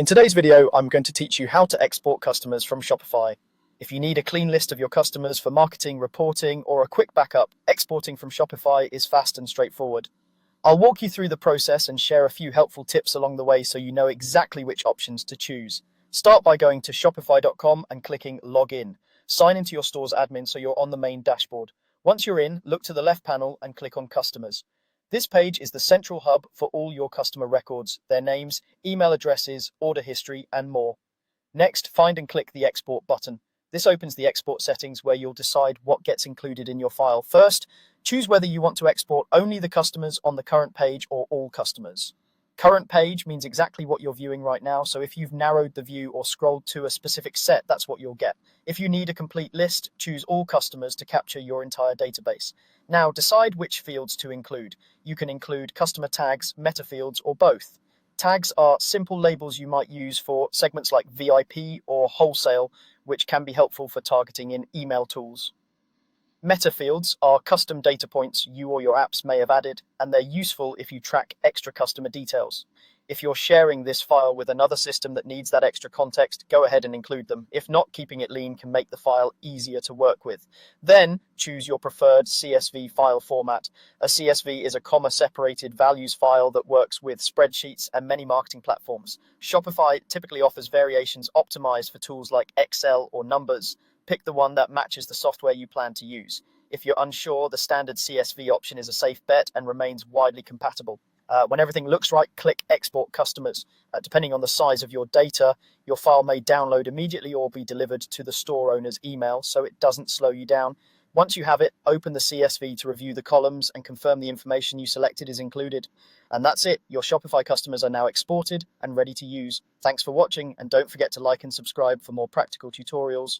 In today's video, I'm going to teach you how to export customers from Shopify. If you need a clean list of your customers for marketing, reporting, or a quick backup, exporting from Shopify is fast and straightforward. I'll walk you through the process and share a few helpful tips along the way so you know exactly which options to choose. Start by going to shopify.com and clicking Login. Sign into your store's admin so you're on the main dashboard. Once you're in, look to the left panel and click on Customers. This page is the central hub for all your customer records, their names, email addresses, order history, and more. Next, find and click the Export button. This opens the export settings where you'll decide what gets included in your file. First, choose whether you want to export only the customers on the current page or all customers. Current page means exactly what you're viewing right now, so if you've narrowed the view or scrolled to a specific set, that's what you'll get. If you need a complete list, choose all customers to capture your entire database. Now, decide which fields to include. You can include customer tags, meta fields, or both. Tags are simple labels you might use for segments like VIP or wholesale, which can be helpful for targeting in email tools. Meta fields are custom data points you or your apps may have added, and they're useful if you track extra customer details. If you're sharing this file with another system that needs that extra context, go ahead and include them. If not, keeping it lean can make the file easier to work with. Then choose your preferred CSV file format. A CSV is a comma-separated values file that works with spreadsheets and many marketing platforms. Shopify typically offers variations optimized for tools like Excel or Numbers. Pick the one that matches the software you plan to use. If you're unsure, the standard CSV option is a safe bet and remains widely compatible. When everything looks right, click Export Customers. Depending on the size of your data, your file may download immediately or be delivered to the store owner's email, so it doesn't slow you down. Once you have it, open the CSV to review the columns and confirm the information you selected is included. And that's it. Your Shopify customers are now exported and ready to use. Thanks for watching, and don't forget to like and subscribe for more practical tutorials.